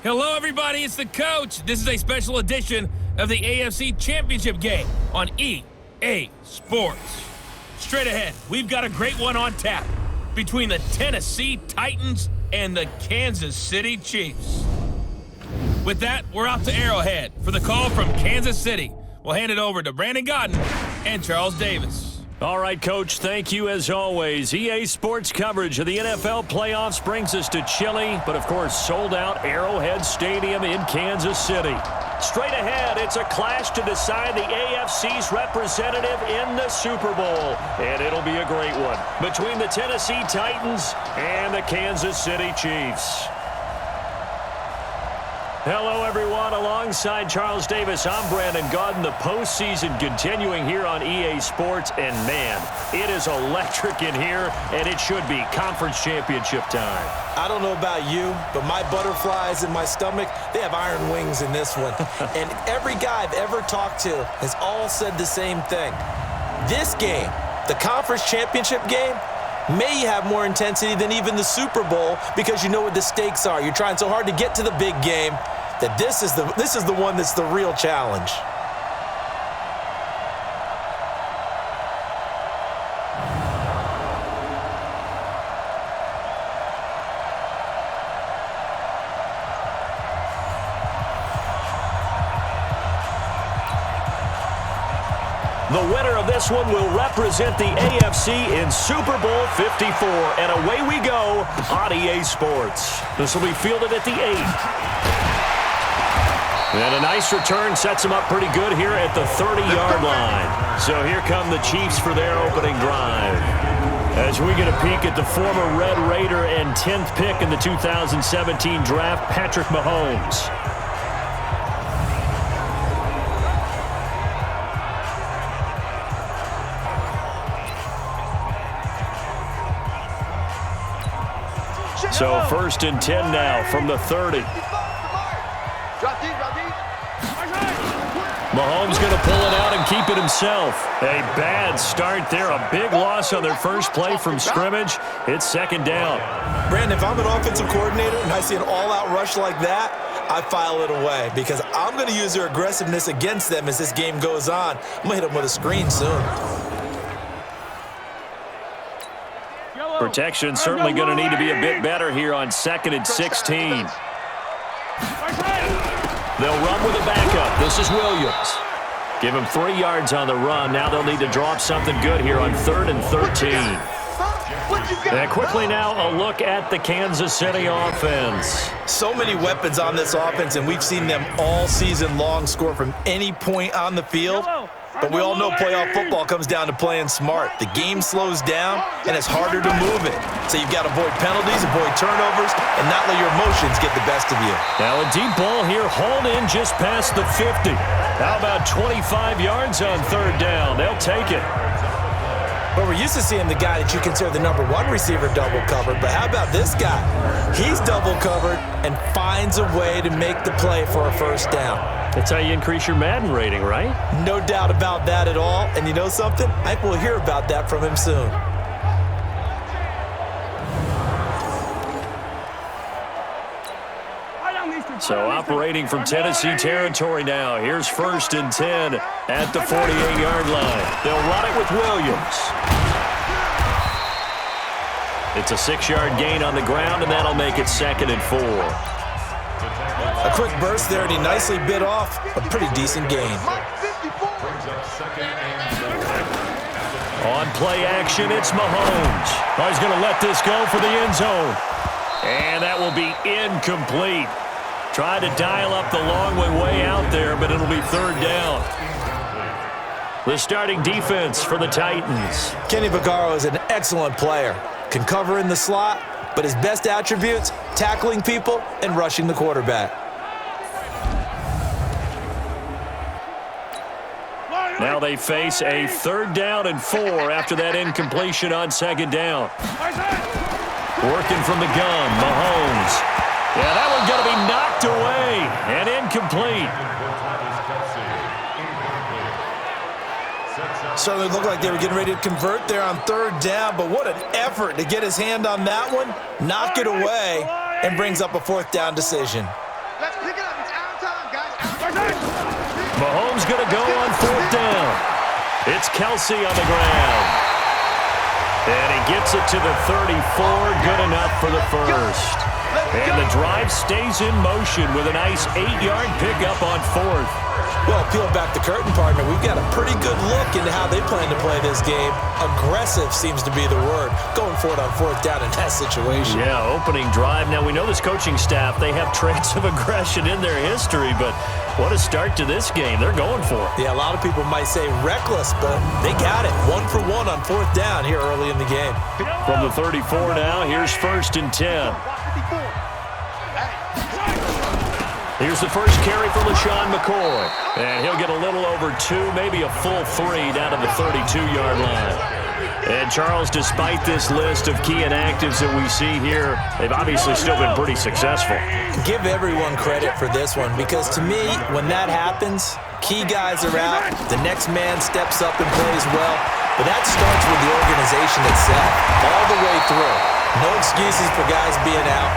Hello, everybody. It's the coach. This is a special edition of the AFC Championship game on EA Sports. Straight ahead, we've got a great one on tap between the Tennessee Titans and the Kansas City Chiefs. With that, we're out to Arrowhead for the call from Kansas City. We'll hand it over to Brandon Godden and Charles Davis. All right, Coach, thank you as always. EA Sports coverage of the NFL playoffs brings us to chilly, but of course sold-out Arrowhead Stadium in Kansas City. Straight ahead, it's a clash to decide the AFC's representative in the Super Bowl, and it'll be a great one between the Tennessee Titans and the Kansas City Chiefs. Hello, everyone. Alongside Charles Davis, I'm Brandon Godden. The postseason continuing here on EA Sports, and man, it is electric in here, and it should be conference championship time. I don't know about you, but my butterflies in my stomach, they have iron wings in this one. And every guy I've ever talked to has all said the same thing. This game, the conference championship game, may have more intensity than even the Super Bowl because you know what the stakes are. You're trying so hard to get to the big game that this is the one that's the real challenge. The winner of this one will represent the AFC in Super Bowl 54. And away we go on EA Sports. This will be fielded at the 8. And a nice return sets him up pretty good here at the 30-yard line. So here come the Chiefs for their opening drive. As we get a peek at the former Red Raider and 10th pick in the 2017 draft, Patrick Mahomes. So 1st and 10 now from the 30. Mahomes going to pull it out and keep it himself. A bad start there. A big loss on their first play from scrimmage. It's 2nd down. Brandon, if I'm an offensive coordinator and I see an all-out rush like that, I file it away because I'm going to use their aggressiveness against them as this game goes on. I'm going to hit them with a screen soon. Protection certainly going to need to be a bit better here on 2nd and 16. They'll run with a backup. This is Williams. Give him 3 yards on the run. Now they'll need to drop something good here on 3rd and 13. And quickly now, a look at the Kansas City offense. So many weapons on this offense, and we've seen them all season long score from any point on the field. But we all know playoff football comes down to playing smart. The game slows down, and it's harder to move it. So you've got to avoid penalties, avoid turnovers, and not let your emotions get the best of you. Now a deep ball here, hauled in just past the 50. How about 25 yards on 3rd down? They'll take it. But we're used to seeing the guy that you consider the #1 receiver double covered. But how about this guy? He's double covered and finds a way to make the play for a 1st down. That's how you increase your Madden rating, right? No doubt about that at all. And you know something? I think we'll hear about that from him soon. So operating from Tennessee territory now. Here's 1st and 10 at the 48-yard line. They'll run it with Williams. It's a 6-yard gain on the ground, and that'll make it 2nd and 4. A quick burst there, and he nicely bit off a pretty decent gain. On play action, it's Mahomes. Oh, he's going to let this go for the end zone. And that will be incomplete. Tried to dial up the long way out there, but it'll be 3rd down. The starting defense for the Titans. Kenny Vaccaro is an excellent player. Can cover in the slot, but his best attributes, tackling people and rushing the quarterback. Now they face a 3rd down and 4 after that incompletion on 2nd down. Working from the gun, Mahomes. Yeah, that one's going to be knocked away and incomplete. Certainly looked like they were getting ready to convert there on 3rd down, but what an effort to get his hand on that one, knock it away, and brings up a 4th down decision. Mahomes going to go on 4th down. It's Kelsey on the ground. And he gets it to the 34. Good enough for the first. And the drive stays in motion with a nice 8-yard pickup on 4th. Well, peel back the curtain, partner. We've got a pretty good look into how they plan to play this game. Aggressive seems to be the word. Going for it on 4th down in that situation. Yeah, opening drive. Now, we know this coaching staff, they have traits of aggression in their history, but what a start to this game. They're going for it. Yeah, a lot of people might say reckless, but they got it. 1 for 1 on 4th down here early in the game. From the 34 now, here's 1st and 10. Here's the first carry for LaShawn McCoy. And he'll get a little over 2, maybe a full 3 down to the 32-yard line. And, Charles, despite this list of key inactives that we see here, they've obviously still been pretty successful. Give everyone credit for this one because, to me, when that happens, key guys are out, the next man steps up and plays well, but that starts with the organization itself all the way through. No excuses for guys being out.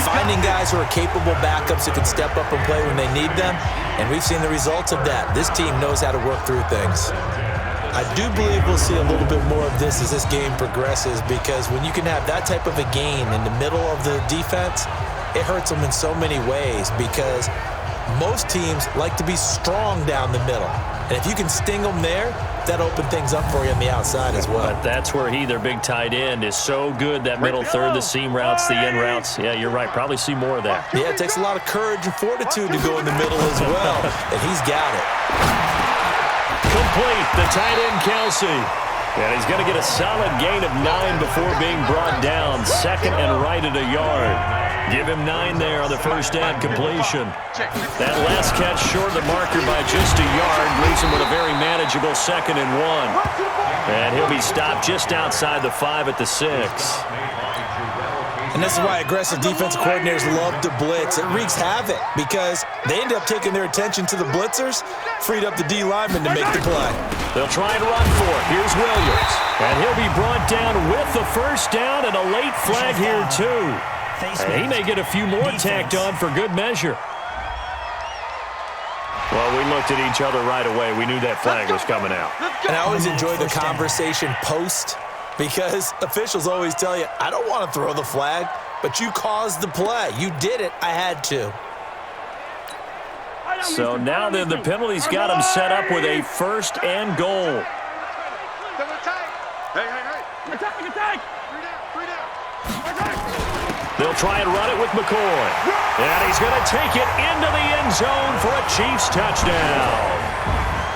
Finding guys who are capable backups who can step up and play when they need them, and we've seen the results of that. This team knows how to work through things. I do believe we'll see a little bit more of this as this game progresses because when you can have that type of a gain in the middle of the defense, it hurts them in so many ways because most teams like to be strong down the middle. And if you can sting them there, that opens things up for you on the outside as well. But that's where their big tight end, is so good, that middle third, the seam routes, the end routes. Yeah, you're right. Probably see more of that. Yeah, it takes a lot of courage and fortitude to go in the middle as well, and he's got it. Complete, the tight end, Kelsey. And he's going to get a solid gain of 9 before being brought down. 2nd and right at a yard. Give him 9 there on the first down completion. That last catch short of the marker by just a yard leaves him with a very manageable 2nd and 1. And he'll be stopped just outside the 5 at the 6. And this is why aggressive defensive coordinators love to blitz. It wreaks havoc because they end up taking their attention to the blitzers, freed up the D lineman to make the play. They'll try and run for it. Here's Williams. And he'll be brought down with the first down and a late flag here, too. And he may get a few more tacked on for good measure. Well, we looked at each other right away. We knew that flag was coming out. And I always enjoy the conversation post because officials always tell you, I don't want to throw the flag, but you caused the play. You did it. I had to. So now then the penalty's got him set up with a 1st and goal. They'll try and run it with McCoy. And he's going to take it into the end zone for a Chiefs touchdown.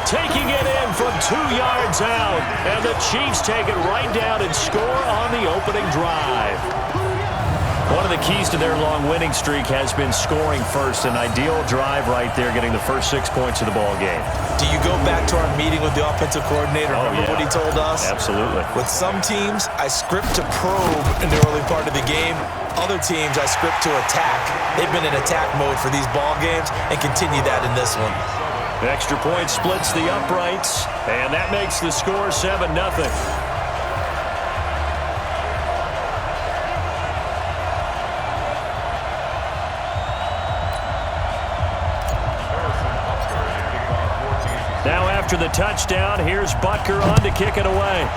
Taking it in from 2 yards out. And the Chiefs take it right down and score on the opening drive. One of the keys to their long winning streak has been scoring first. An ideal drive right there, getting the first 6 points of the ball game. Do you go back to our meeting with the offensive coordinator? Remember what he told us? Absolutely. With some teams, I script to probe in the early part of the game. Other teams, I script to attack. They've been in attack mode for these ball games and continue that in this one. Extra point splits the uprights, and that makes the score 7-0. Now after the touchdown, here's Butker on to kick it away.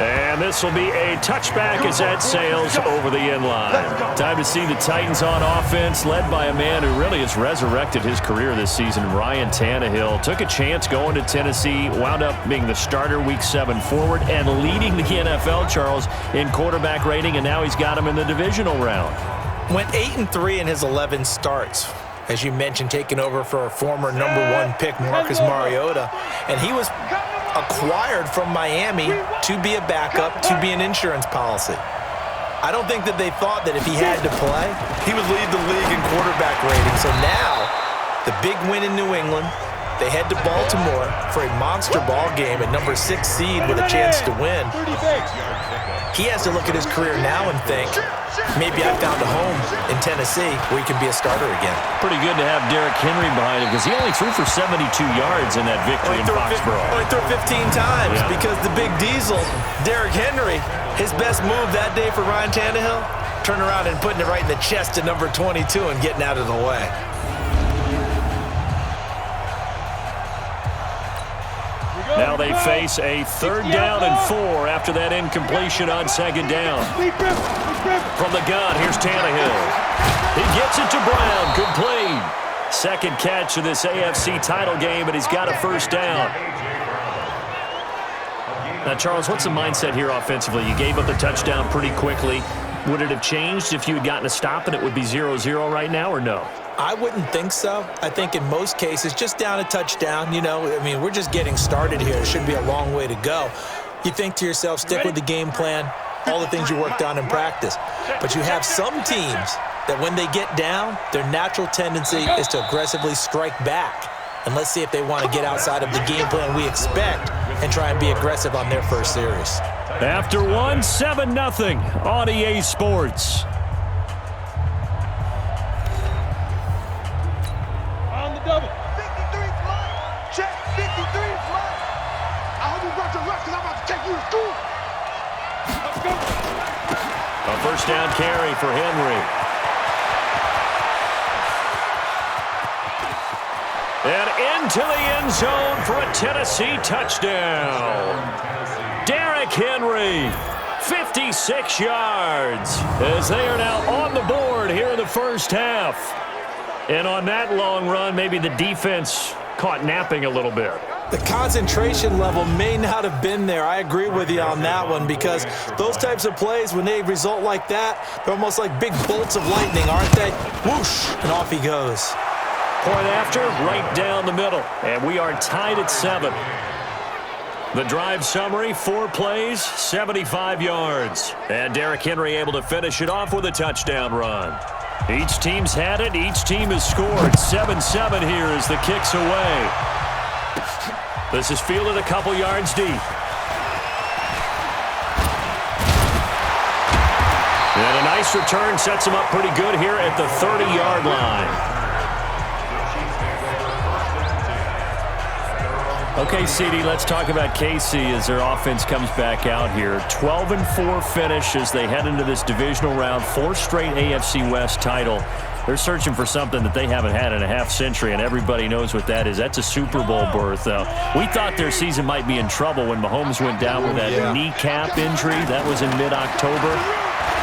And this will be a touchback as that sails over the end line. Time to see the Titans on offense, led by a man who really has resurrected his career this season, Ryan Tannehill. Took a chance going to Tennessee, wound up being the starter Week 7 forward, and leading the NFL, Charles, in quarterback rating, and now he's got him in the divisional round. Went 8-3 in his 11 starts. As you mentioned, taking over for a former #1 pick, Marcus Mariota, and he was acquired from Miami to be a backup, to be an insurance policy. I don't think that they thought that if he had to play, he would lead the league in quarterback rating. So now, the big win in New England, they head to Baltimore for a monster ball game, a #6 seed with a chance to win. He has to look at his career now and think, maybe I found a home in Tennessee where he can be a starter again. Pretty good to have Derrick Henry behind him because he only threw for 72 yards in that victory in Foxborough. Only threw 15 times because the big diesel, Derrick Henry, his best move that day for Ryan Tannehill, turning around and putting it right in the chest to number 22 and getting out of the way. Now they face a 3rd down and 4 after that incompletion on 2nd down. From the gun, here's Tannehill. He gets it to Brown, complete. 2nd catch of this AFC title game, and he's got a 1st down. Now, Charles, what's the mindset here offensively? You gave up the touchdown pretty quickly. Would it have changed if you had gotten a stop and it would be 0-0 right now, or no? I wouldn't think so. I think in most cases, just down a touchdown, you know, I mean, we're just getting started here. It shouldn't be a long way to go. You think to yourself, stick with the game plan, all the things you worked on in practice. But you have some teams that when they get down, their natural tendency is to aggressively strike back. And let's see if they want to get outside of the game plan we expect and try and be aggressive on their first series. After one, 7-0 on EA Sports. On the double. 53 fly. Check. 53 fly. I hope you brought your left because I'm about to take you to school. Let's go. A 1st down carry for Henry. And into the end zone for a Tennessee touchdown. Derrick Henry, 56 yards, as they are now on the board here in the 1st half. And on that long run, maybe the defense caught napping a little bit. The concentration level may not have been there. I agree with you on that one because those types of plays, when they result like that, they're almost like big bolts of lightning, aren't they? Whoosh, and off he goes. Point after, right down the middle. And we are tied at 7. The drive summary, 4 plays, 75 yards. And Derrick Henry able to finish it off with a touchdown run. Each team's had it. Each team has scored. 7-7 here as the kick's away. This is fielded a couple yards deep. And a nice return sets him up pretty good here at the 30-yard line. Okay, CD, let's talk about KC as their offense comes back out here. 12-4 finish as they head into this divisional round. 4th straight AFC West title. They're searching for something that they haven't had in a half-century, and everybody knows what that is. That's a Super Bowl berth. We thought their season might be in trouble when Mahomes went down with that kneecap injury. That was in mid-October.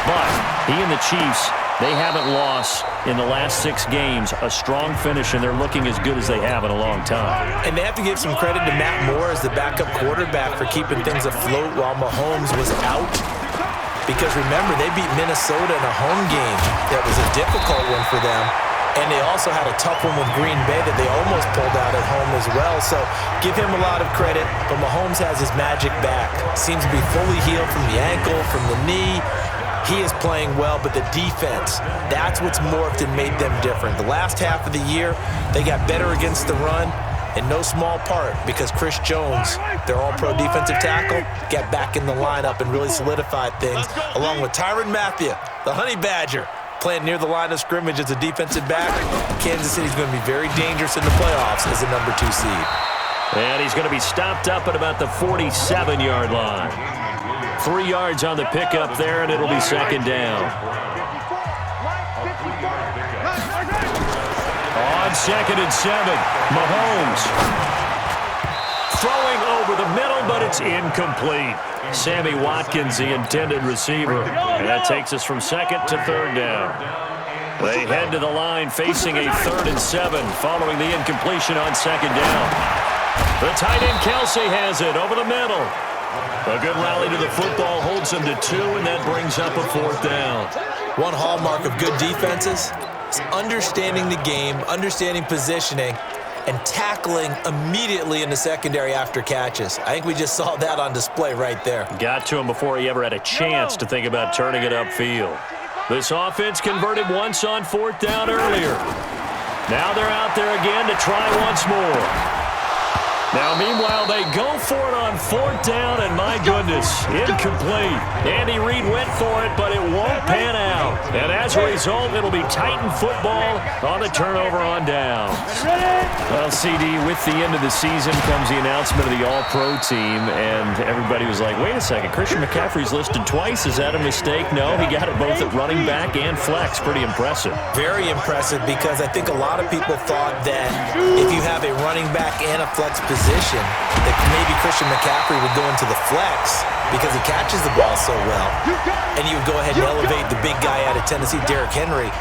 But he and the Chiefs, they haven't lost in the last 6 games. A strong finish, and they're looking as good as they have in a long time. And they have to give some credit to Matt Moore as the backup quarterback for keeping things afloat while Mahomes was out. Because remember, they beat Minnesota in a home game that was a difficult one for them. And they also had a tough one with Green Bay that they almost pulled out at home as well. So give him a lot of credit. But Mahomes has his magic back. Seems to be fully healed from the ankle, from the knee. He is playing well, but the defense, that's what's morphed and made them different. The last half of the year, they got better against the run, in no small part because Chris Jones, their all-pro defensive tackle, got back in the lineup and really solidified things, along with Tyrann Mathieu, the Honey Badger, playing near the line of scrimmage as a defensive back. Kansas City's going to be very dangerous in the playoffs as a number 2 seed. And he's going to be stopped up at about the 47-yard line. 3 yards on the pickup there, and it'll be 2nd down. On 2nd and 7, Mahomes throwing over the middle, but it's incomplete. Sammy Watkins, the intended receiver. And that takes us from 2nd to 3rd down. They head to the line facing a 3rd and 7 following the incompletion on 2nd down. The tight end Kelsey has it over the middle. A good rally to the football holds them to 2, and that brings up a 4th down. One hallmark of good defenses is understanding the game, understanding positioning, and tackling immediately in the secondary after catches. I think we just saw that on display right there. Got to him before he ever had a chance to think about turning it upfield. This offense converted once on 4th down earlier. Now they're out there again to try once more. Now, meanwhile, they go for it on 4th down, and my goodness, incomplete. Andy Reid went for it, but it won't pan out. And as a result, it'll be Titan football on the turnover on downs. Well, CD, with the end of the season comes the announcement of the All-Pro team, and everybody was like, wait a second, Christian McCaffrey's listed twice. Is that a mistake? No, he got it both at running back and flex. Pretty impressive. Very impressive, because I think a lot of people thought that if you have a running back and a flex position, that maybe Christian McCaffrey would go into the flex because he catches the ball so well, and you would go ahead and elevate the big guy out of Tennessee, Derrick Henry,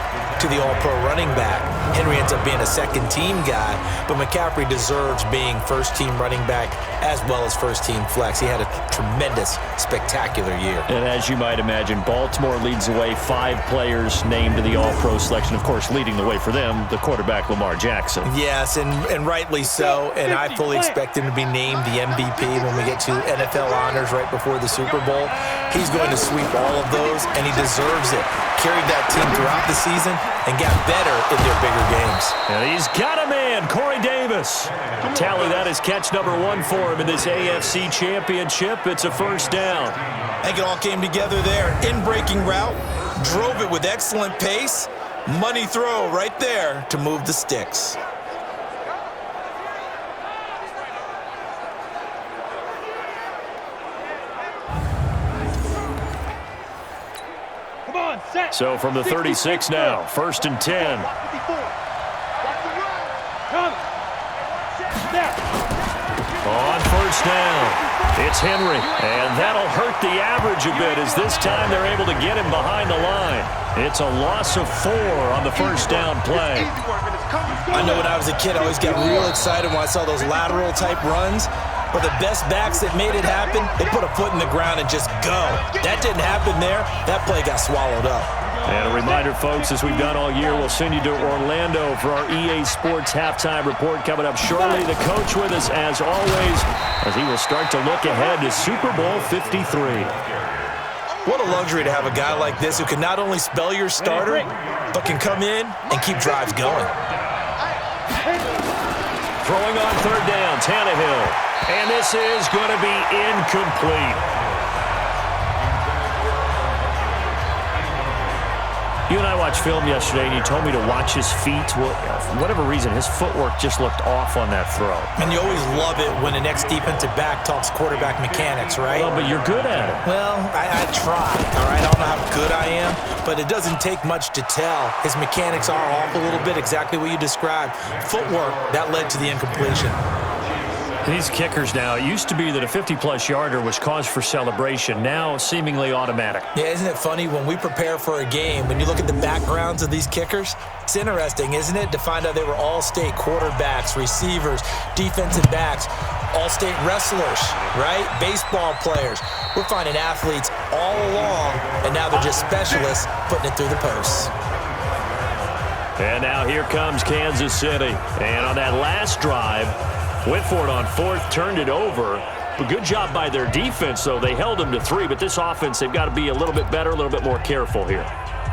to the All-Pro running back. Henry ends up being a second-team guy, but McCaffrey deserves being first-team running back as well as first-team flex. He had a tremendous, spectacular year. And as you might imagine, Baltimore leads the way. 5 players named to the All-Pro selection. Of course, leading the way for them, the quarterback Lamar Jackson. Yes, and rightly so, and I fully expect him to be named the MVP when we get to NFL honors right before the Super Bowl. He's going to sweep all of those, and he deserves it. Carried that team throughout the season and got better in their bigger games. And he's got a man, Corey Davis. Tally that is catch number 1 for him in this AFC Championship. It's a first down. I think it all came together there. In-breaking route, drove it with excellent pace. Money throw right there to move the sticks. So from the 36 now, 1st and 10. On 1st down, it's Henry, and that'll hurt the average a bit as this time they're able to get him behind the line. It's a loss of 4 on the 1st down play. I know when I was a kid, I always got real excited when I saw those lateral type runs. But the best backs that made it happen, they put a foot in the ground and just go. That didn't happen there. That play got swallowed up. And a reminder, folks, as we've done all year, we'll send you to Orlando for our EA Sports halftime report coming up shortly. The coach with us, as always, as he will start to look ahead to Super Bowl 53. What a luxury to have a guy like this who can not only spell your starter, but can come in and keep drives going. Throwing on 3rd down, Tannehill. And this is going to be incomplete. You and I watched film yesterday, and you told me to watch his feet. Well, for whatever reason, his footwork just looked off on that throw. And you always love it when an ex-defensive back talks quarterback mechanics, right? Well, but you're good at it. Well, I try, all right? I don't know how good I am, but it doesn't take much to tell. His mechanics are off a little bit, exactly what you described. Footwork, that led to the incompletion. These kickers now, it used to be that a 50-plus yarder was cause for celebration. Now, seemingly automatic. Yeah, isn't it funny? When we prepare for a game, when you look at the backgrounds of these kickers, it's interesting, isn't it, to find out they were all-state quarterbacks, receivers, defensive backs, all-state wrestlers, right? Baseball players. We're finding athletes all along, and now they're just specialists putting it through the posts. And now here comes Kansas City. And on that last drive, went for it on 4th, turned it over. But good job by their defense, though. They held them to 3, but this offense, they've got to be a little bit better, a little bit more careful here.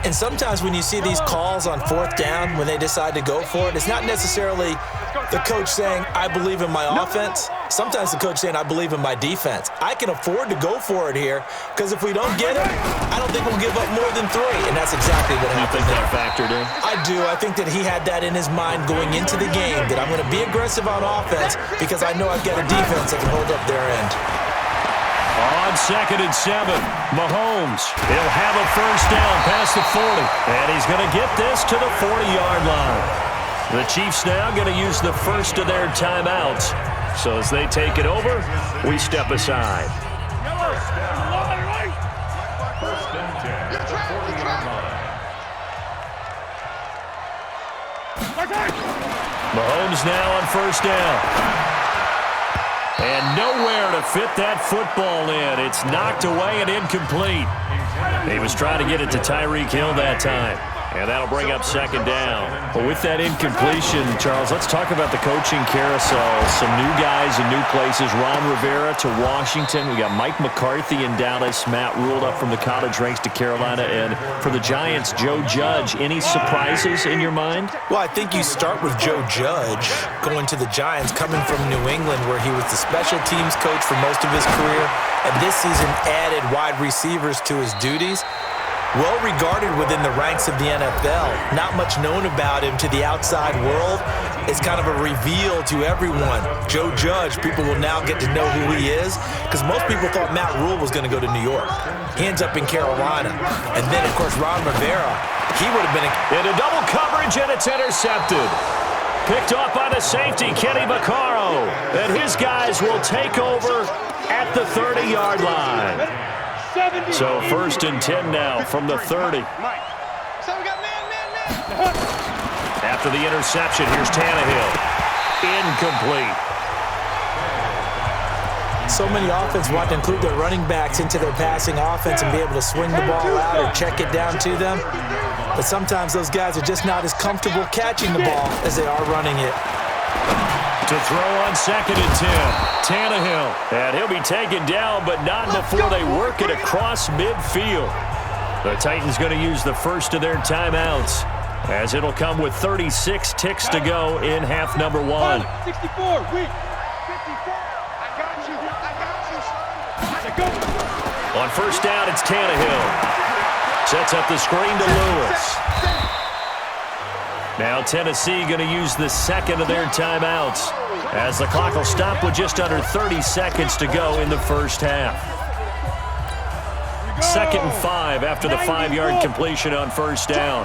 And sometimes when you see these calls on 4th down, when they decide to go for it, it's not necessarily the coach saying, I believe in my offense. Sometimes the coach saying, I believe in my defense. I can afford to go for it here, because if we don't get it, I don't think we'll give up more than 3. And that's exactly what happened. You think that factored in? I do. I think that he had that in his mind going into the game, that I'm going to be aggressive on offense because I know I've got a defense that can hold up their end. On 2nd and 7, Mahomes. He'll have a first down past the 40. And he's going to get this to the 40-yard line. The Chiefs now going to use the first of their timeouts. So as they take it over, we step aside. Mahomes now on first down. And nowhere to fit that football in. It's knocked away and incomplete. He was trying to get it to Tyreek Hill that time. And that'll bring up second down. Well, with that incompletion, Charles, let's talk about the coaching carousel. Some new guys in new places. Ron Rivera to Washington. We got Mike McCarthy in Dallas. Matt Rule up from the college ranks to Carolina. And for the Giants, Joe Judge. Any surprises in your mind? Well, I think you start with Joe Judge going to the Giants, coming from New England, where he was the special teams coach for most of his career. And this season added wide receivers to his duties. Well regarded within the ranks of the NFL. Not much known about him to the outside world. It's kind of a reveal to everyone. Joe Judge, people will now get to know who he is, because most people thought Matt Rule was going to go to New York. He ends up in Carolina. And then, of course, Ron Rivera, he would have been into double coverage, and it's intercepted. Picked off by the safety, Kenny Vaccaro. And his guys will take over at the 30-yard line. So 1st and 10 now from the 30. After the interception, here's Tannehill. Incomplete. So many offenses want to include their running backs into their passing offense and be able to swing the ball out or check it down to them. But sometimes those guys are just not as comfortable catching the ball as they are running it. To throw on 2nd and 10. Tannehill. And he'll be taken down, but not before they work it across midfield. The Titans going to use the first of their timeouts, as it'll come with 36 ticks to go in half number 1. 64, weak. 54. I got you. On first down, it's Tannehill. Sets up the screen to Lewis. Now Tennessee going to use the second of their timeouts, as the clock will stop with just under 30 seconds to go in the first half. 2nd and 5 after the 5-yard completion on first down.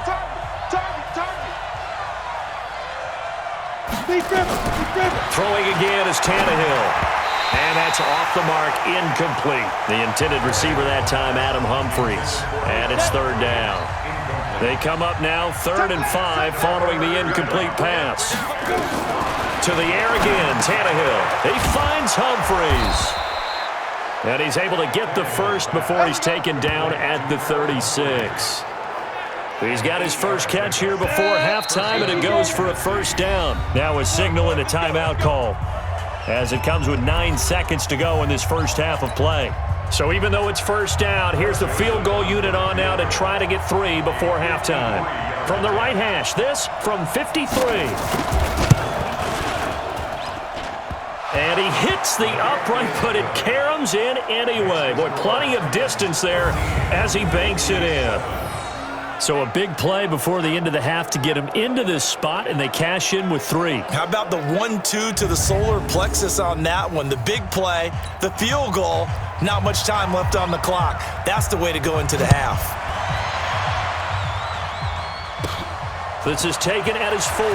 Throwing again is Tannehill. And that's off the mark, incomplete. The intended receiver that time, Adam Humphries. And it's 3rd down. They come up now 3rd and 5 following the incomplete pass. To the air again, Tannehill. He finds Humphries. And he's able to get the first before he's taken down at the 36. He's got his first catch here before halftime, and it goes for a first down. Now a signal and a timeout call, as it comes with 9 seconds to go in this first half of play. So even though it's first down, here's the field goal unit on now to try to get 3 before halftime. From the right hash, this from 53. And he hits the upright, but it caroms in anyway. Boy, plenty of distance there as he banks it in. So a big play before the end of the half to get him into this spot, and they cash in with 3. How about the 1-2 to the solar plexus on that one? The big play, the field goal, not much time left on the clock. That's the way to go into the half. This is taken at his 4.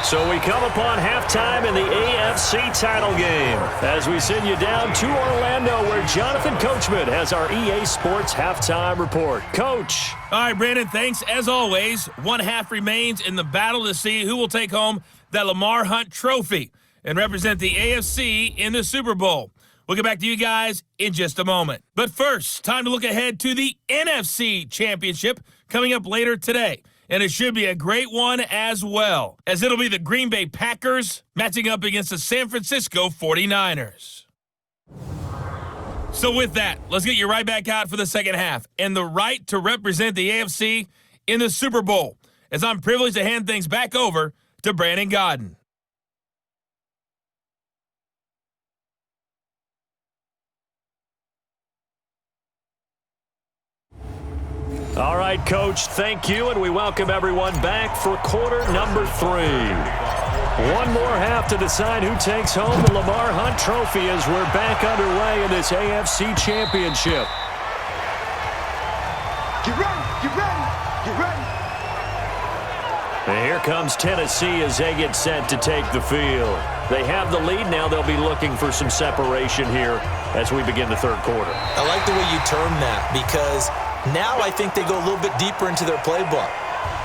So we come upon halftime in the AFC title game, as we send you down to Orlando, where Jonathan Coachman has our EA Sports halftime report. Coach. All right, Brandon, thanks as always. One half remains in the battle to see who will take home that Lamar Hunt trophy and represent the AFC in the Super Bowl. We'll get back to you guys in just a moment. But first, time to look ahead to the NFC Championship coming up later today. And it should be a great one as well, as it'll be the Green Bay Packers matching up against the San Francisco 49ers. So with that, let's get you right back out for the second half and the right to represent the AFC in the Super Bowl, as I'm privileged to hand things back over to Brandon Godden. All right, Coach, thank you, and we welcome everyone back for quarter number 3. One more half to decide who takes home the Lamar Hunt trophy as we're back underway in this AFC Championship. Get ready, get ready, get ready. And here comes Tennessee as they get set to take the field. They have the lead now. They'll be looking for some separation here as we begin the third quarter. I like the way you term that, because now I think they go a little bit deeper into their playbook.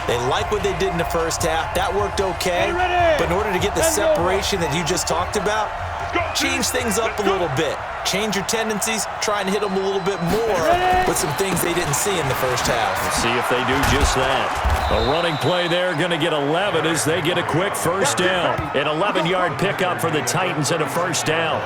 They like what they did in the first half. That worked okay. But in order to get the separation that you just talked about, change things up a little bit. Change your tendencies, try and hit them a little bit more with some things they didn't see in the first half. Let's see if they do just that. A running play there, going to get 11 as they get a quick first down. An 11-yard pickup for the Titans and a first down.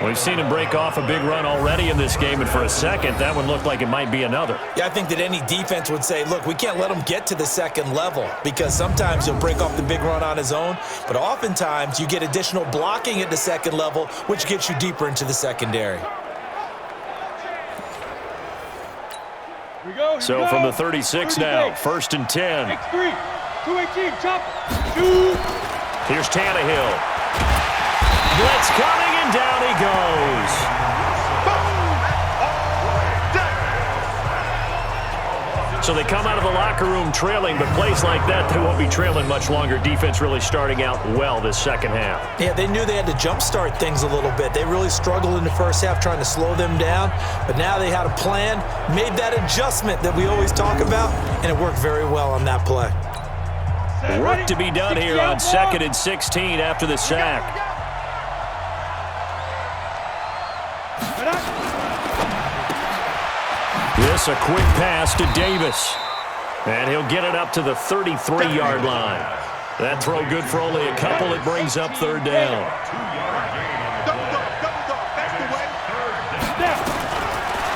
We've seen him break off a big run already in this game, and for a second, that one looked like it might be another. Yeah, I think that any defense would say, look, we can't let him get to the second level because sometimes he'll break off the big run on his own, but oftentimes you get additional blocking at the second level, which gets you deeper into the secondary. So from the 36 now, 1st and 10. X3, 218, chop, shoot. Here's Tannehill. Blitz coming, and down he goes. So they come out of the locker room trailing, but plays like that, they won't be trailing much longer. Defense really starting out well this second half. Yeah, they knew they had to jumpstart things a little bit. They really struggled in the first half trying to slow them down, but now they had a plan, made that adjustment that we always talk about, and it worked very well on that play. Work to be done here on 2nd and 16 after the sack. This a quick pass to Davis. And he'll get it up to the 33-yard line. That throw good for only a couple. It brings up 3rd down.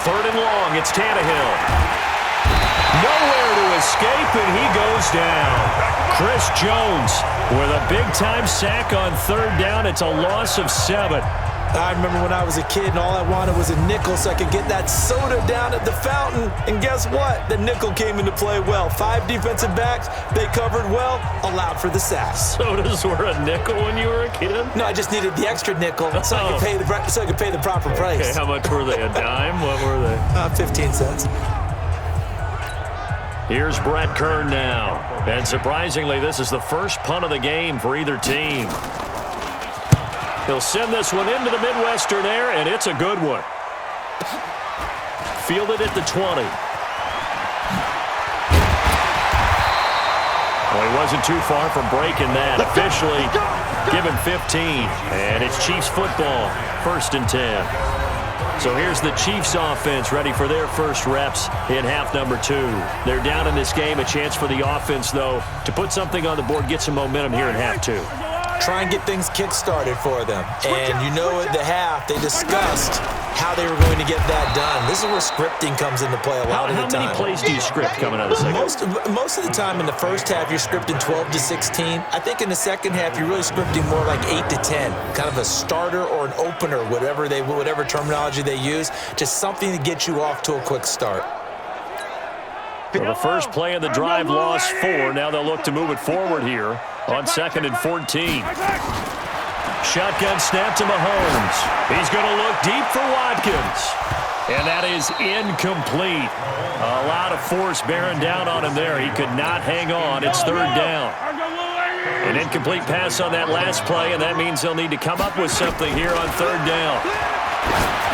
3rd and long. It's Tannehill. Nowhere to escape, and he goes down. Chris Jones with a big-time sack on 3rd down. It's a loss of 7. I remember when I was a kid and all I wanted was a nickel so I could get that soda down at the fountain. And guess what? The nickel came into play well. 5 defensive backs, they covered well, allowed for the sacks. Sodas were a nickel when you were a kid? No, I just needed the extra nickel so I could pay the proper price. Okay, how much were they? A dime? What were they? 15 cents. Here's Brett Kern now. And surprisingly, this is the first punt of the game for either team. He'll send this one into the Midwestern air, and it's a good one. Fielded at the 20. Well, he wasn't too far from breaking that. Officially, give him 15. And it's Chiefs football, 1st and 10. So here's the Chiefs offense ready for their first reps in half number 2. They're down in this game. A chance for the offense, though, to put something on the board, get some momentum here in half 2. Try and get things kick-started for them. And you know at the half, they discussed how they were going to get that done. This is where scripting comes into play a lot of the time. How many plays do you script coming out of the second? Most of the time in the first half, you're scripting 12 to 16. I think in the second half, you're really scripting more like 8 to 10. Kind of a starter or an opener, whatever terminology they use. Just something to get you off to a quick start. So the first play of the drive lost 4. Now they'll look to move it forward here on 2nd and 14. Shotgun snap to Mahomes. He's going to look deep for Watkins. And that is incomplete. A lot of force bearing down on him there. He could not hang on. It's 3rd down. An incomplete pass on that last play, and that means they'll need to come up with something here on 3rd down.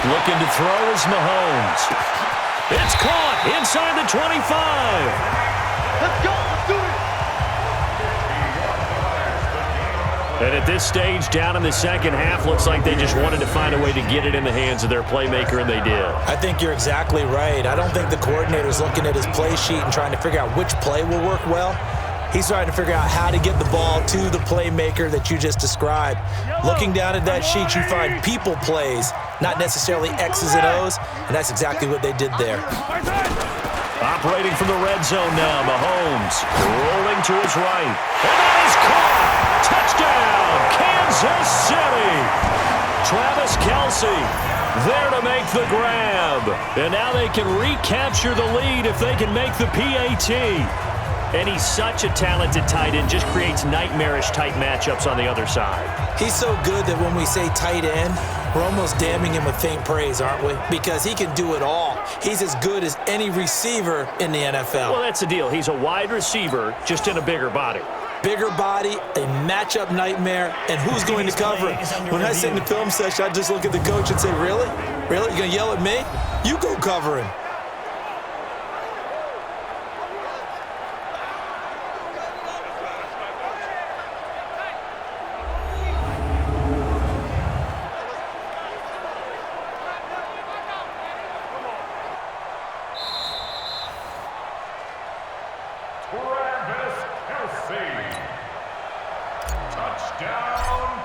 Looking to throw is Mahomes. It's caught inside the 25. Let's go. Let's do it. And at this stage, down in the second half, looks like they just wanted to find a way to get it in the hands of their playmaker, and they did. I think you're exactly right. I don't think the coordinator's looking at his play sheet and trying to figure out which play will work well. He's trying to figure out how to get the ball to the playmaker that you just described. Looking down at that sheet, you find people plays, not necessarily X's and O's, and that's exactly what they did there. Operating from the red zone now, Mahomes rolling to his right. And that is caught! Touchdown, Kansas City! Travis Kelce there to make the grab. And now they can recapture the lead if they can make the PAT. And he's such a talented tight end, just creates nightmarish-type matchups on the other side. He's so good that when we say tight end, we're almost damning him with faint praise, aren't we? Because he can do it all. He's as good as any receiver in the NFL. Well, that's the deal. He's a wide receiver, just in a bigger body. Bigger body, a matchup nightmare, and who's going to cover him? When I sit in the film session, I just look at the coach and say, really? Really? You going to yell at me? You go cover him.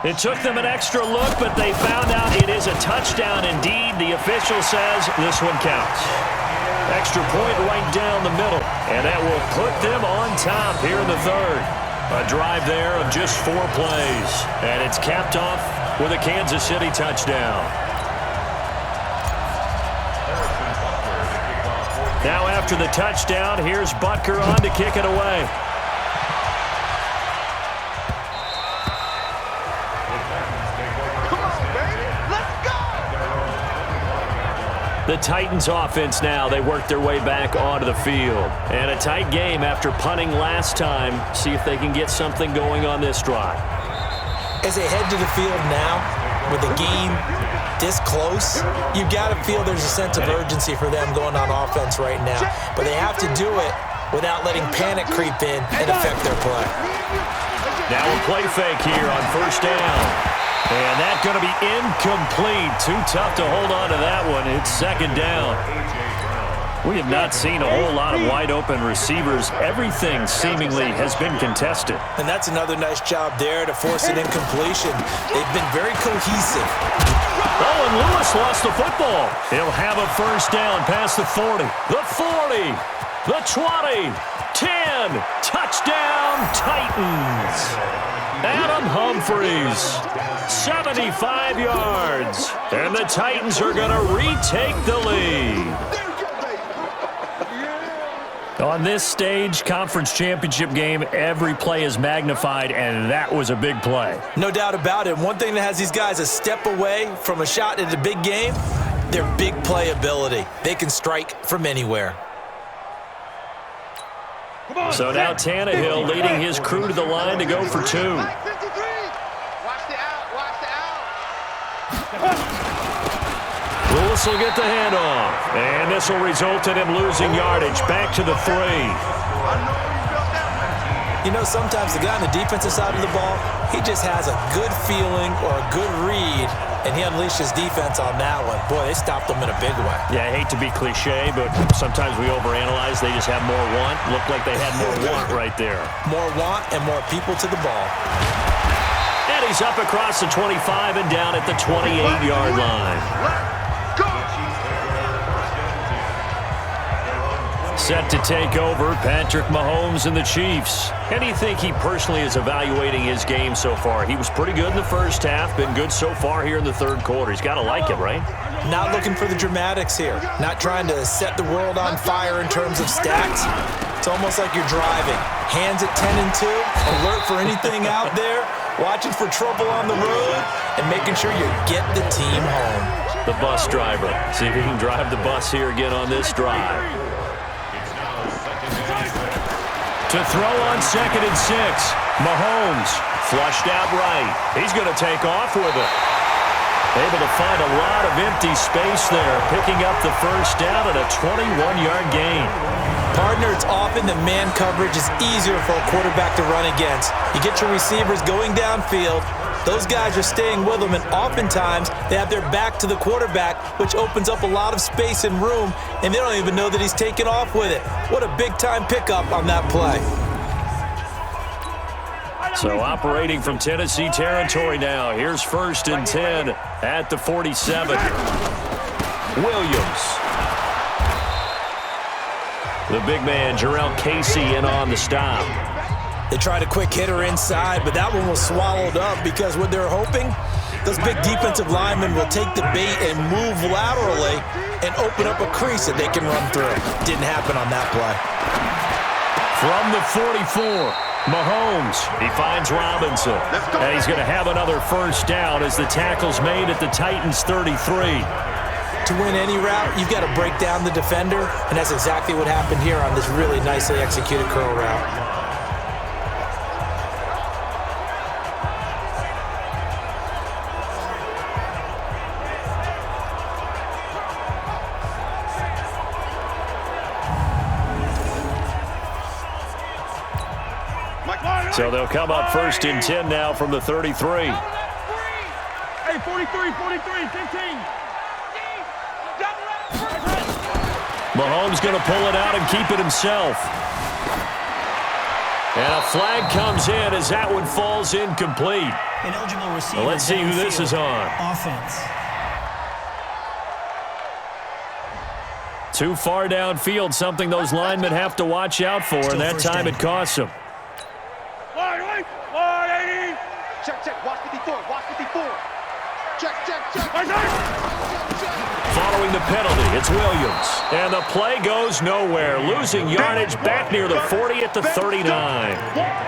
It took them an extra look, but they found out it is a touchdown indeed. The official says this one counts. Extra point right down the middle, and that will put them on top here in the third. A drive there of just 4 plays, and it's capped off with a Kansas City touchdown. Now after the touchdown, here's Butker on to kick it away. The Titans offense now, they work their way back onto the field. And a tight game after punting last time. See if they can get something going on this drive. As they head to the field now, with the game this close, you've got to feel there's a sense of urgency for them going on offense right now. But they have to do it without letting panic creep in and affect their play. Now a play fake here on first down. And that's going to be incomplete. Too tough to hold on to that one. It's second down. We have not seen a whole lot of wide-open receivers. Everything seemingly has been contested. And that's another nice job there to force an incompletion. They've been very cohesive. Oh, and Lewis lost the football. He'll have a first down past the 40. The 40. The 20. 10. Touchdown, Titans. Adam Humphries, 75 yards. And the Titans are going to retake the lead. On this stage, conference championship game, every play is magnified, and that was a big play. No doubt about it. One thing that has these guys a step away from a shot at a big game, their big play ability. They can strike from anywhere. So now Tannehill leading his crew to the line to go for 2. Lewis will get the handoff, and this will result in him losing yardage back to the 3. You know, sometimes the guy on the defensive side of the ball, he just has a good feeling or a good read, and he unleashed his defense on that one. Boy, they stopped them in a big way. Yeah, I hate to be cliche, but sometimes we overanalyze. They just have more want. Looked like they had more want right there. More want and more people to the ball. And he's up across the 25 and down at the 28-yard line. Set to take over, Patrick Mahomes and the Chiefs. How do you think he personally is evaluating his game so far? He was pretty good in the first half, been good so far here in the third quarter. He's got to like it, right? Not looking for the dramatics here. Not trying to set the world on fire in terms of stats. It's almost like you're driving. Hands at 10 and 2, alert for anything out there, watching for trouble on the road, and making sure you get the team home. The bus driver. See if he can drive the bus here again on this drive. To throw on 2nd and 6. Mahomes flushed out right. He's going to take off with it. Able to find a lot of empty space there, picking up the first down at a 21-yard gain. Partner, it's often the man coverage is easier for a quarterback to run against. You get your receivers going downfield. Those guys are staying with them, and oftentimes they have their back to the quarterback, which opens up a lot of space and room, and they don't even know that he's taken off with it. What a big-time pickup on that play. So operating from Tennessee territory now. Here's 1st and 10 at the 47. Williams. The big man, Jarrell Casey, in on the stop. They tried a quick hitter inside, but that one was swallowed up because what they're hoping, those big defensive linemen will take the bait and move laterally and open up a crease that they can run through. Didn't happen on that play. From the 44, Mahomes. He finds Robinson. And he's going to have another first down as the tackle's made at the Titans' 33. To win any route, you've got to break down the defender, and that's exactly what happened here on this really nicely executed curl route. So they'll come up 1st and 10 now from the 33. Hey, 43, 15. Mahomes going to pull it out and keep it himself. And a flag comes in as that one falls incomplete. Ineligible receiver. Well, let's see who this is on. Offense. Too far downfield, something those linemen have to watch out for, and that time it costs them. Check, check. Watch 54. Watch 54. Check, check, check. Following the penalty, it's Williams. And the play goes nowhere, losing yardage back near the 40 at the 39.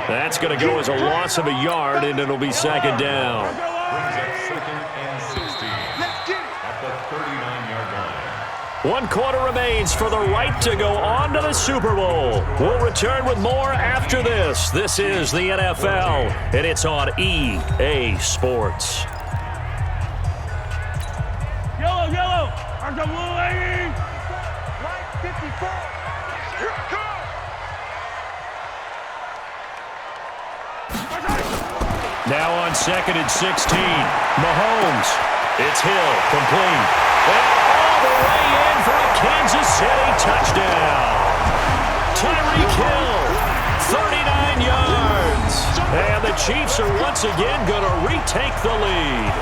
That's going to go as a loss of a yard, and it'll be second down. Let's get it. At the 39-yard line. 1 quarter remains for the right to go on to the Super Bowl. We'll return with more after this. This is the NFL, and it's on EA Sports. Yellow. There's a blue lady. Line 54. Here it comes. Now on 2nd and 16, Mahomes. It's Hill, complete. And all the way in for a Kansas City touchdown. Tyreek Hill, 39 yards. And the Chiefs are once again going to retake the lead.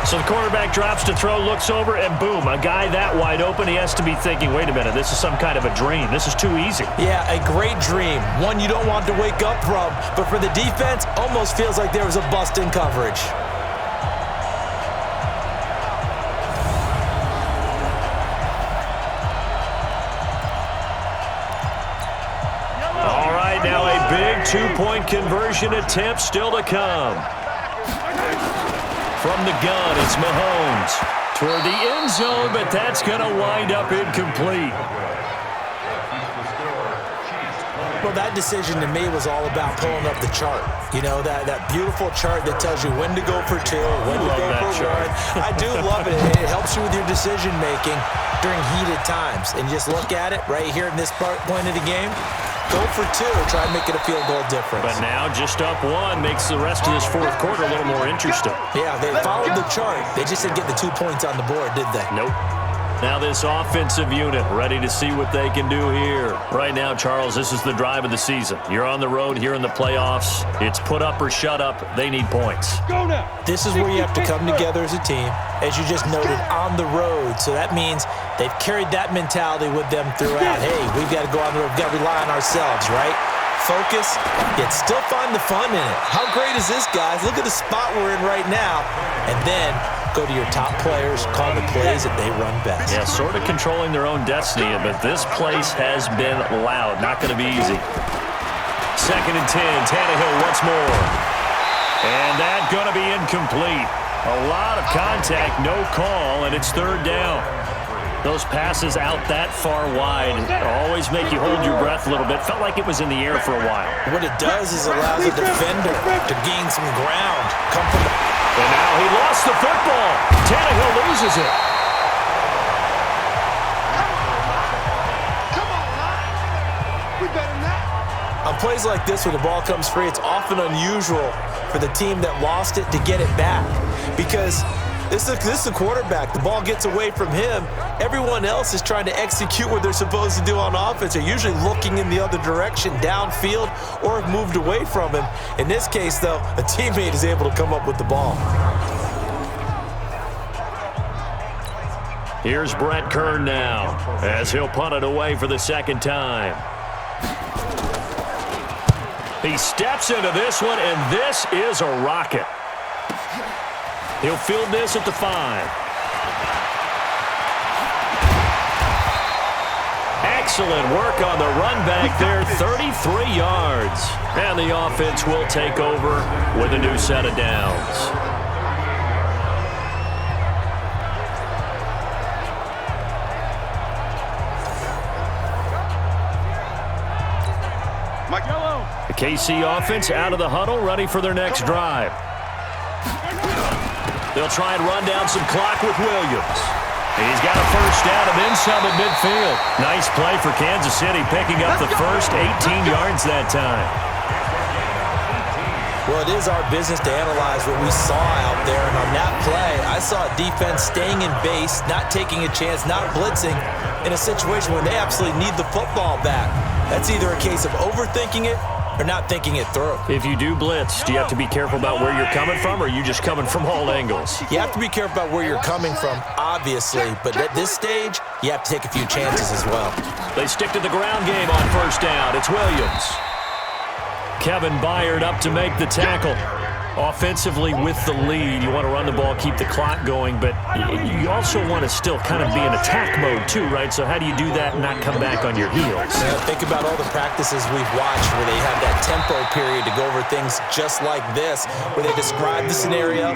So the quarterback drops to throw, looks over, and boom, a guy that wide open, he has to be thinking, wait a minute, this is some kind of a dream. This is too easy. Yeah, a great dream. One you don't want to wake up from. But for the defense, almost feels like there was a bust in coverage. All right, now a big two-point conversion attempt still to come. From the gun, it's Mahomes. Toward the end zone, but that's going to wind up incomplete. Well, that decision to me was all about pulling up the chart. You know, that beautiful chart that tells you when to go for two, when to go for one. I do love it. It helps you with your decision-making during heated times. And just look at it right here in this point of the game. Go for two, try and make it a field goal difference. But now just up one makes the rest of this fourth quarter a little more interesting. Yeah, they followed the chart. They just didn't get the 2 points on the board, did they? Nope. Now this offensive unit ready to see what they can do here. Right now, Charles, this is the drive of the season. You're on the road here in the playoffs. It's put up or shut up. They need points. Go now. This is where you have to come together as a team, as you just noted, on the road. So that means they've carried that mentality with them throughout. Hey, we've got to go on the road. We've got to rely on ourselves, right? Focus, yet still find the fun in it. How great is this, guys? Look at the spot we're in right now. And then go to your top players, call the plays that they run best. Yeah, sort of controlling their own destiny, but this place has been loud. Not going to be easy. 2nd and 10, Tannehill once more. And that's going to be incomplete. A lot of contact, no call, and it's 3rd down. Those passes out that far wide always make you hold your breath a little bit. Felt like it was in the air for a while. What it does is allows a defender to gain some ground. Come from the... And now he lost the football. Tannehill loses it. Come on, line. We better not. On plays like this where the ball comes free, it's often unusual for the team that lost it to get it back. Because this is the quarterback. The ball gets away from him. Everyone else is trying to execute what they're supposed to do on offense. They're usually looking in the other direction, downfield, or have moved away from him. In this case, though, a teammate is able to come up with the ball. Here's Brett Kern now, as he'll punt it away for the 2nd time. He steps into this one, and this is a rocket. He'll field this at the 5. Excellent work on the run back there, 33 yards. And the offense will take over with a new set of downs. The KC offense out of the huddle, ready for their next drive. They'll try and run down some clock with Williams. He's got a first down and then some at midfield. Nice play for Kansas City, picking up the first 18 yards that time. Well, it is our business to analyze what we saw out there. And on that play, I saw a defense staying in base, not taking a chance, not blitzing in a situation where they absolutely need the football back. That's either a case of overthinking it They're not thinking it through. If you do blitz, do you have to be careful about where you're coming from, or are you just coming from all angles? You have to be careful about where you're coming from, obviously, but at this stage, you have to take a few chances as well. They stick to the ground game on first down. It's Williams. Kevin Byard up to make the tackle. Offensively with the lead, you want to run the ball, keep the clock going, but you also want to still kind of be in attack mode too, right? So how do you do that and not come back on your heels? Think about all the practices we've watched where they have that tempo period to go over things just like this, where they describe the scenario,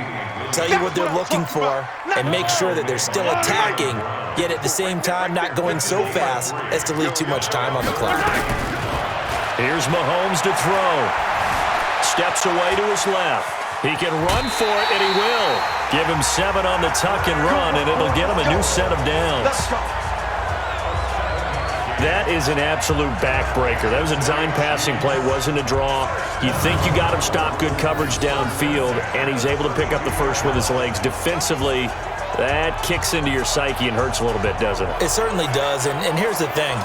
tell you what they're looking for, and make sure that they're still attacking, yet at the same time not going so fast as to leave too much time on the clock. Here's Mahomes to throw. Steps away to his left. He can run for it, and he will. Give him 7 on the tuck and run, and it'll get him a new set of downs. That is an absolute backbreaker. That was a design passing play, wasn't a draw. You think you got him stopped, good coverage downfield, and he's able to pick up the first with his legs. Defensively, that kicks into your psyche and hurts a little bit, doesn't it? It certainly does, and here's the thing.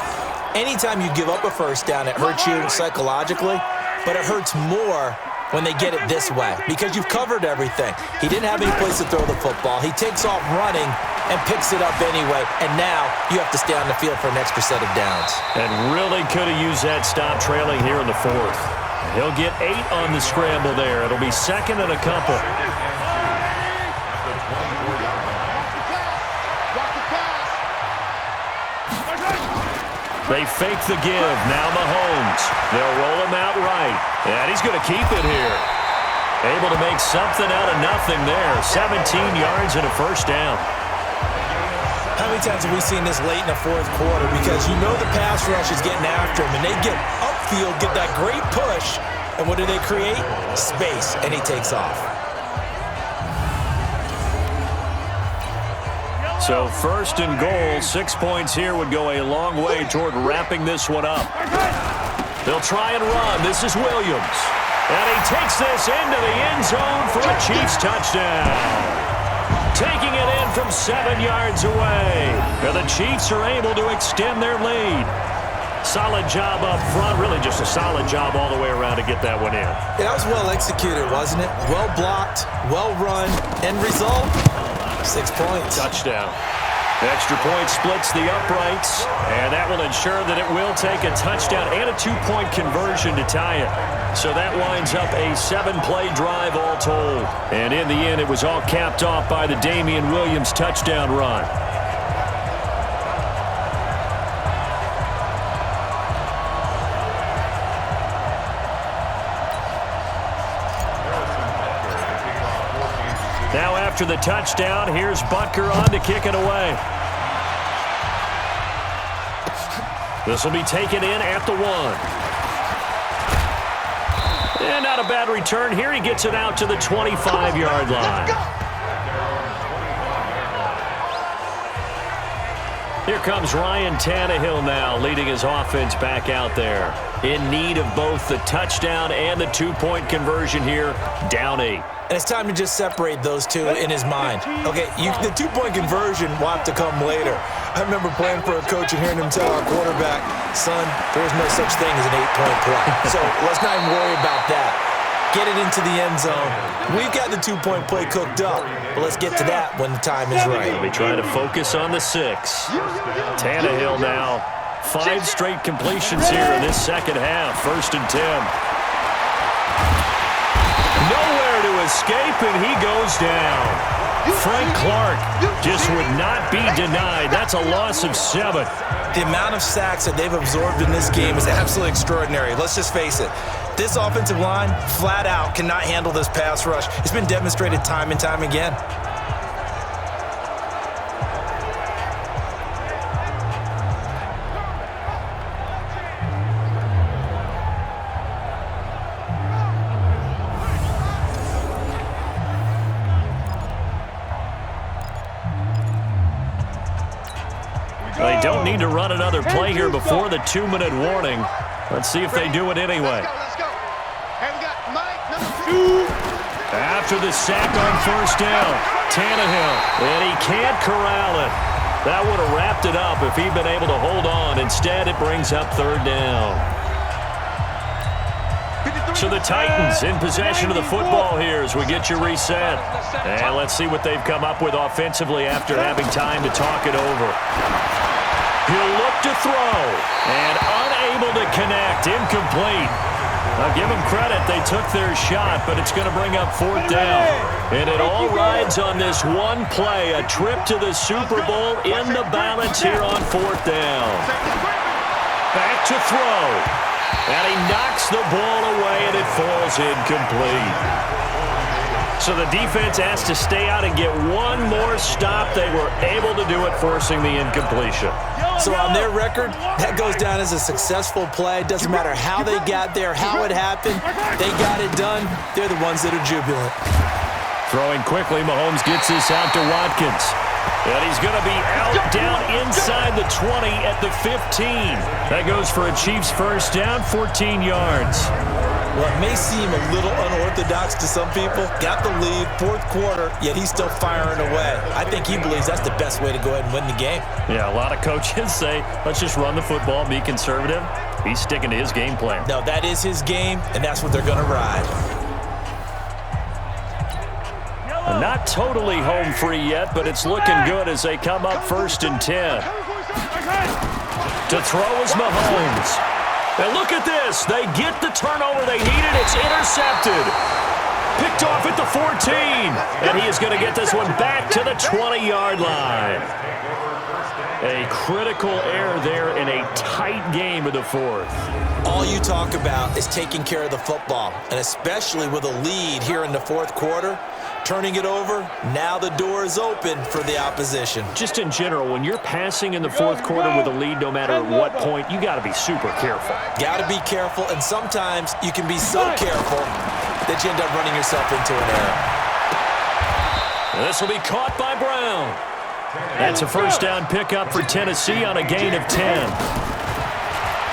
Anytime you give up a first down, it hurts you psychologically, but it hurts more when they get it this way because you've covered everything. He didn't have any place to throw the football. He takes off running and picks it up anyway, and now you have to stay on the field for an extra set of downs. And really could have used that stop trailing here in the 4th. He'll get 8 on the scramble there. It'll be 2nd and a couple. They fake the give. Now Mahomes. They'll roll him out right. And he's going to keep it here. Able to make something out of nothing there. 17 yards and a first down. How many times have we seen this late in the 4th quarter? Because you know the pass rush is getting after him, and they get upfield, get that great push, and what do they create? Space, and he takes off. So 1st and goal, 6 points here would go a long way toward wrapping this one up. They'll try and run. This is Williams. And he takes this into the end zone for a Chiefs touchdown. Taking it in from 7 yards away. And the Chiefs are able to extend their lead. Solid job up front. Really just a solid job all the way around to get that one in. Yeah, that was well executed, wasn't it? Well blocked, well run. End result? 6 points. Touchdown. Extra point splits the uprights, and that will ensure that it will take a touchdown and a 2-point conversion to tie it. So that winds up a 7-play drive all told. And in the end, it was all capped off by the Damian Williams touchdown run. Now after the touchdown, here's Butker on to kick it away. This will be taken in at the 1. And not a bad return here. He gets it out to the 25-yard line. Here comes Ryan Tannehill now, leading his offense back out there. In need of both the touchdown and the 2-point conversion here, down 8. And it's time to just separate those two in his mind. Okay, the 2-point conversion will have to come later. I remember playing for a coach and hearing him tell our quarterback, son, there's no such thing as an 8-point play. So let's not even worry about that. Get it into the end zone. We've got the 2-point play cooked up, but let's get to that when the time is right. We'll be trying to focus on the 6. Tannehill now, 5 straight completions here in this second half. 1st and 10. Nowhere to escape, and he goes down. Frank Clark just would not be denied. That's a loss of 7. The amount of sacks that they've absorbed in this game is absolutely extraordinary. Let's just face it. This offensive line, flat out, cannot handle this pass rush. It's been demonstrated time and time again. They don't need to run another play here before the 2-minute warning. Let's see if they do it anyway. Let's go. And we got Mike, number 2. After the sack on 1st down, Tannehill, and he can't corral it. That would have wrapped it up if he'd been able to hold on. Instead, it brings up 3rd down. So the Titans in possession of the football here as we get you reset. And let's see what they've come up with offensively after having time to talk it over. He'll look to throw, and unable to connect, incomplete. I'll give them credit, they took their shot, but it's going to bring up fourth down. And it all rides on this one play, a trip to the Super Bowl in the balance here on fourth down. Back to throw, and he knocks the ball away, and it falls incomplete. So the defense has to stay out and get one more stop. They were able to do it, forcing the incompletion. So on their record, that goes down as a successful play. Doesn't matter how they got there, how it happened. They got it done. They're the ones that are jubilant. Throwing quickly, Mahomes gets this out to Watkins. And he's going to be out down inside the 20 at the 15. That goes for a Chiefs first down, 14 yards. Well, it may seem a little unorthodox to some people. Got the lead, fourth quarter, yet he's still firing away. I think he believes that's the best way to go ahead and win the game. Yeah, a lot of coaches say, let's just run the football, be conservative. He's sticking to his game plan. No, that is his game, and that's what they're going to ride. Not totally home free yet, but it's looking good as they come up 1st and 10. To throw is Mahomes. And look at this. They get the turnover they needed. It's intercepted. Picked off at the 14. And he is going to get this one back to the 20-yard line. A critical error there in a tight game of the fourth. All you talk about is taking care of the football, and especially with a lead here in the fourth quarter. Turning it over, now the door is open for the opposition. Just in general, when you're passing in the fourth quarter with a lead, no matter at what point, you got to be super careful. Got to be careful, and sometimes you can be so careful that you end up running yourself into an error. This will be caught by Brown. That's a first down pickup for Tennessee on a gain of 10.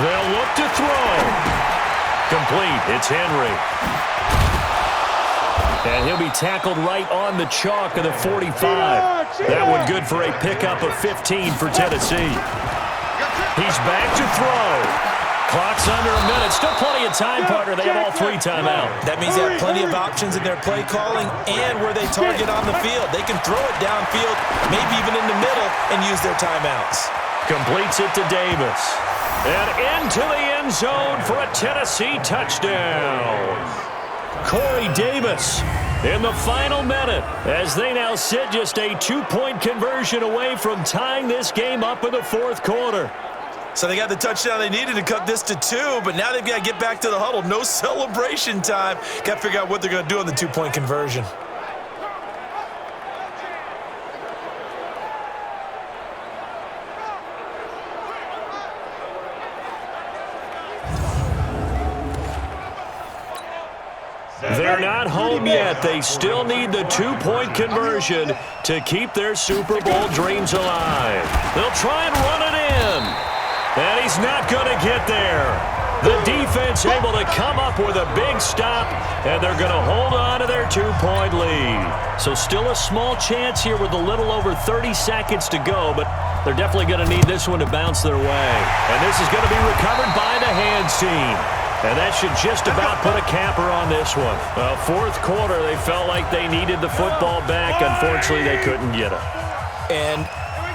They'll look to throw. Complete. It's Henry. And he'll be tackled right on the chalk of the 45. That one good for a pickup of 15 for Tennessee. He's back to throw. Clock's under a minute. Still plenty of time, partner. They have all 3 timeout. That means they have plenty of options in their play calling and where they target on the field. They can throw it downfield, maybe even in the middle, and use their timeouts. Completes it to Davis. And into the end zone for a Tennessee touchdown. Corey Davis in the final minute as they now sit just a 2-point conversion away from tying this game up in the fourth quarter. So they got the touchdown they needed to cut this to 2, but now they've got to get back to the huddle. No celebration time. Got to figure out what they're going to do on the 2-point conversion. They're not home yet. They still need the 2-point conversion to keep their Super Bowl dreams alive. They'll try and run it in. And he's not going to get there. The defense able to come up with a big stop, and they're going to hold on to their 2-point lead. So still a small chance here with a little over 30 seconds to go, but they're definitely going to need this one to bounce their way. And this is going to be recovered by the hands team. And that should just about put a capper on this one. Well, fourth quarter, they felt like they needed the football back. Unfortunately, they couldn't get it. And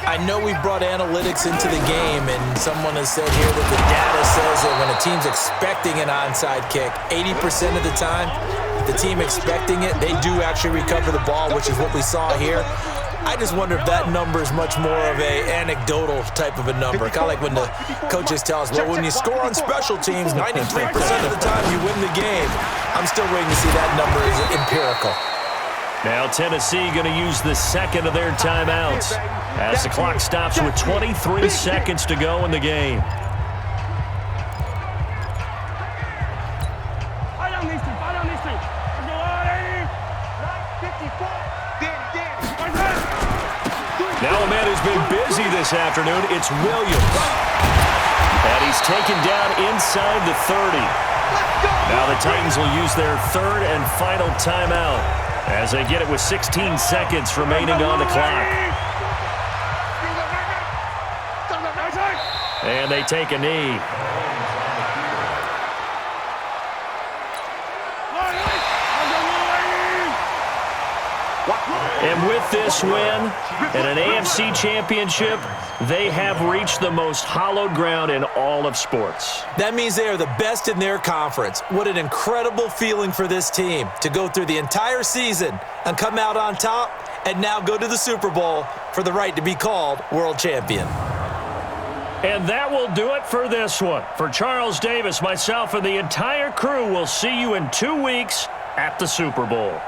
I know we brought analytics into the game, and someone has said here that the data says that when a team's expecting an onside kick, 80% of the time, the team expecting it, they do actually recover the ball, which is what we saw here. I just wonder if that number is much more of a anecdotal type of a number. Kind of like when the coaches tell us, well, when you score on special teams, 93% of the time you win the game. I'm still waiting to see that number is empirical. Now Tennessee going to use the second of their timeouts as the clock stops with 23 seconds to go in the game. Now a man who's been busy this afternoon, it's Williams. And he's taken down inside the 30. Now the Titans will use their third and final timeout as they get it with 16 seconds remaining on the clock. And they take a knee. And with this win and an AFC championship, they have reached the most hallowed ground in all of sports. That means they are the best in their conference. What an incredible feeling for this team to go through the entire season and come out on top and now go to the Super Bowl for the right to be called world champion. And that will do it for this one. For Charles Davis, myself, and the entire crew, we'll see you in 2 weeks at the Super Bowl.